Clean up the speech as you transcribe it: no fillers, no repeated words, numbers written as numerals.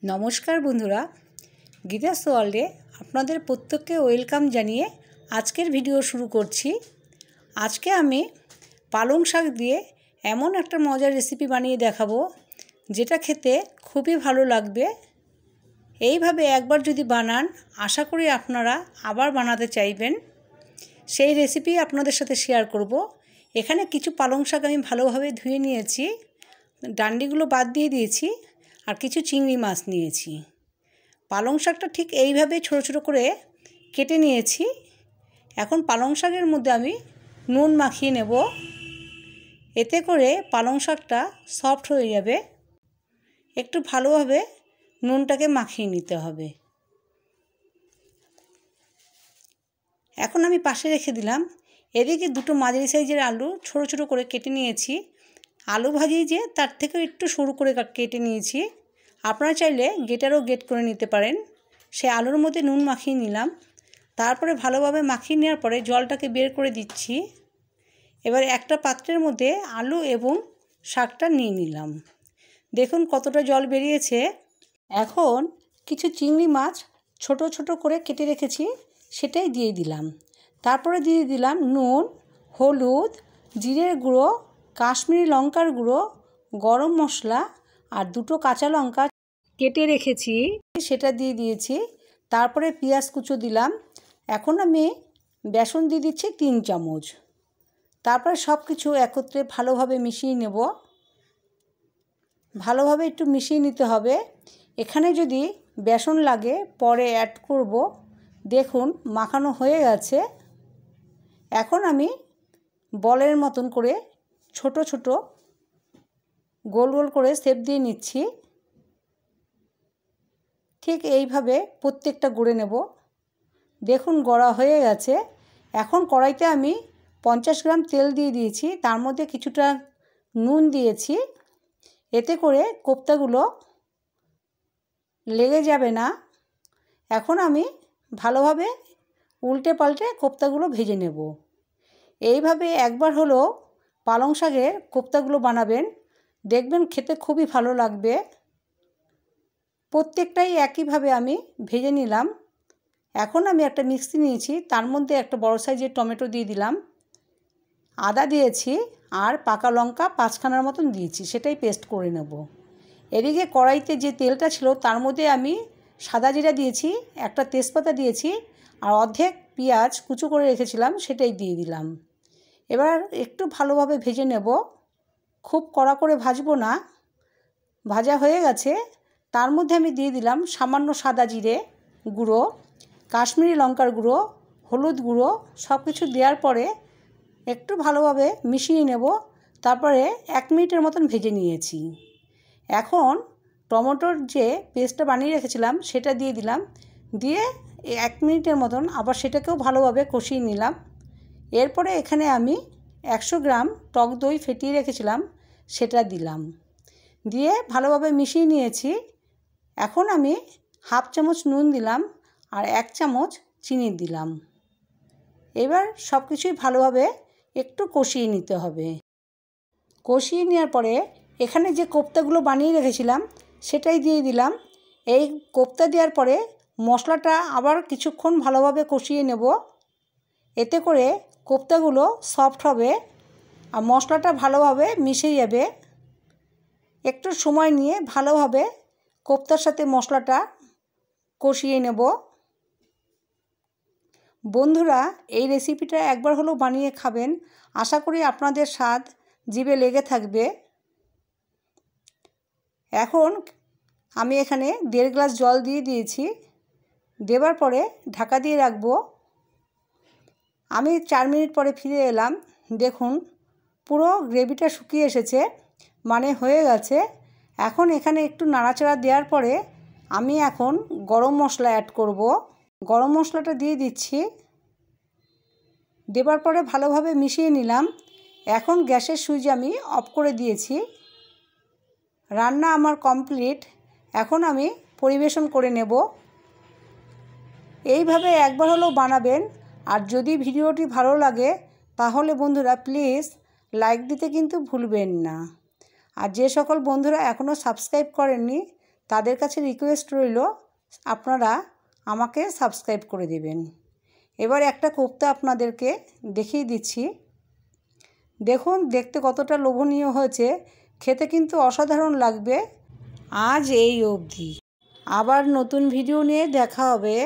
নমস্কার বন্ধুরা, গীতাস ওয়ার্ল্ডে আপনাদের প্রত্যেককে ওয়েলকাম জানিয়ে আজকের ভিডিও শুরু করছি। আজকে আমি পালং শাক দিয়ে এমন একটা মজার রেসিপি বানিয়ে দেখাবো যেটা খেতে খুবই ভালো লাগবে। এইভাবে একবার যদি বানান, আশা করি আপনারা আবার বানাতে চাইবেন। সেই রেসিপি আপনাদের সাথে শেয়ার করব। এখানে কিছু পালং শাক আমি ভালোভাবে ধুয়ে নিয়েছি, ডান্ডিগুলো বাদ দিয়ে দিয়েছি, আর কিছু চিংড়ি মাছ নিয়েছি। পালং শাকটা ঠিক এইভাবে ছোট ছোট করে কেটে নিয়েছি। এখন পালং শাকের মধ্যে আমি নুন মাখিয়ে নেব, এতে করে পালং শাকটা সফট হয়ে যাবে। একটু ভালোভাবে নুনটাকে মাখিয়ে নিতে হবে। এখন আমি পাশে রেখে দিলাম। এদিকে দুটো মাঝারি সাইজের আলু ছোট ছোট করে কেটে নিয়েছি। আলু ভাজি যে তার থেকে একটু সরু করে কেটে নিয়েছি। আপনারা চাইলে গ্রেটারও গ্রেট করে নিতে পারেন। সে আলুর মধ্যে নুন মাখিয়ে নিলাম। তারপরে ভালোভাবে মাখিয়ে নেওয়ার পরে জলটাকে বের করে দিচ্ছি। এবার একটা পাত্রের মধ্যে আলু এবং শাকটা নিয়ে নিলাম। দেখুন কতটা জল বেরিয়েছে। এখন কিছু চিংড়ি মাছ ছোট ছোট করে কেটে রেখেছি, সেটাই দিয়ে দিলাম। তারপরে দিয়ে দিলাম নুন, হলুদ, জিরের গুঁড়ো, কাশ্মীরি লঙ্কার গুঁড়ো, গরম মশলা আর দুটো কাঁচা লঙ্কা কেটে রেখেছি, সেটা দিয়ে দিয়েছি। তারপরে পেঁয়াজ কুচো দিলাম। এখন আমি বেসন দিয়ে দিচ্ছি 3 চামচ। তারপরে সব কিছু একত্রে ভালোভাবে মিশিয়ে নেব। ভালোভাবে একটু মিশিয়ে নিতে হবে। এখানে যদি বেসন লাগে পরে অ্যাড করব। দেখুন মাখানো হয়ে গেছে। এখন আমি বলের মতন করে ছোট ছোট গোল গোল করে শেপ দিয়ে নিচ্ছি। ঠিক এইভাবে প্রত্যেকটা গড়ে নেব। দেখুন গড়া হয়ে গেছে। এখন কড়াইতে আমি 50 গ্রাম তেল দিয়ে দিয়েছি, তার মধ্যে কিছুটা নুন দিয়েছি। এতে করে কোপ্তাগুলো লেগে যাবে না। এখন আমি ভালোভাবে উল্টে পাল্টে কোপ্তাগুলো ভেজে নেব। এইভাবে একবার হলো পালং শাকের কোপ্তাগুলো বানাবেন, দেখবেন খেতে খুবই ভালো লাগবে। প্রত্যেকটাই একইভাবে আমি ভেজে নিলাম। এখন আমি একটা মিক্সি নিয়েছি, তার মধ্যে একটা বড় সাইজের টমেটো দিয়ে দিলাম, আদা দিয়েছি আর পাকা লঙ্কা 5খানার মতন দিয়েছি, সেটাই পেস্ট করে নেব। এদিকে কড়াইতে যে তেলটা ছিল তার মধ্যে আমি সাদা জিরা দিয়েছি, একটা তেজপাতা দিয়েছি আর অর্ধেক পেঁয়াজ কুচো করে রেখেছিলাম, সেটাই দিয়ে দিলাম। এবার একটু ভালোভাবে ভেজে নেব, খুব কড়া করে ভাজবো না। ভাজা হয়ে গেছে। তার মধ্যে আমি দিয়ে দিলাম সামান্য সাদা জিরে গুঁড়ো, কাশ্মীরি লঙ্কার গুঁড়ো, হলুদ গুঁড়ো, সব কিছু দেওয়ার পরে একটু ভালোভাবে মিশিয়ে নেব। তারপরে 1 মিনিটের মতন ভেজে নিয়েছি। এখন টমেটোর যে পেস্টটা বানিয়ে রেখেছিলাম সেটা দিয়ে দিলাম, দিয়ে 1 মিনিটের মতন আবার সেটাকেও ভালোভাবে কষিয়ে নিলাম। এরপরে এখানে আমি 100 গ্রাম টক দই ফেটিয়ে রেখেছিলাম, সেটা দিলাম, দিয়ে ভালোভাবে মিশিয়ে নিয়েছি। এখন আমি হাফ চামচ নুন দিলাম আর 1 চামচ চিনি দিলাম। এবার সব কিছুই ভালোভাবে একটু কষিয়ে নিতে হবে। কষিয়ে নেওয়ার পরে এখানে যে কোপ্তাগুলো বানিয়ে রেখেছিলাম সেটাই দিয়ে দিলাম। এই কোপ্তা দেওয়ার পরে মশলাটা আবার কিছুক্ষণ ভালোভাবে কষিয়ে নেব। এতে করে কোপ্তাগুলো সফট হবে আর মশলাটা ভালোভাবে মিশে যাবে। একটু সময় নিয়ে ভালোভাবে কোপ্তার সাথে মশলাটা কষিয়ে নেব। বন্ধুরা, এই রেসিপিটা একবার হলেও বানিয়ে খাবেন, আশা করি আপনাদের স্বাদ জিভে লেগে থাকবে। এখন আমি এখানে 1.5 গ্লাস জল দিয়ে দিয়েছি। দেওয়ার পরে ঢাকা দিয়ে রাখবো। আমি 4 মিনিট পরে ফিরে এলাম। দেখুন পুরো গ্রেভিটা শুকিয়ে এসেছে, মানে হয়ে গেছে। এখন এখানে একটু নাড়াচাড়া দেওয়ার পরে আমি এখন গরম মশলা অ্যাড করব। গরম মশলাটা দিয়ে দিচ্ছি। দেওয়ার পরে ভালোভাবে মিশিয়ে নিলাম। এখন গ্যাসের সুইচ আমি অফ করে দিয়েছি। রান্না আমার কমপ্লিট। এখন আমি পরিবেশন করে নেব। এইভাবে একবার হলেও বানাবেন। আর যদি ভিডিওটি ভালো লাগে তাহলে বন্ধুরা প্লিজ লাইক দিতে কিন্তু ভুলবেন না। আর যে সকল বন্ধুরা এখনও সাবস্ক্রাইব করেননি তাদের কাছে রিকোয়েস্ট রইল আপনারা আমাকে সাবস্ক্রাইব করে দেবেন। এবার একটা কোপ্তা আপনাদেরকে দেখিয়ে দিচ্ছি। দেখুন দেখতে কতটা লোভনীয় হয়েছে, খেতে কিন্তু অসাধারণ লাগবে। আজ এই অবধি, আবার নতুন ভিডিও নিয়ে দেখা হবে।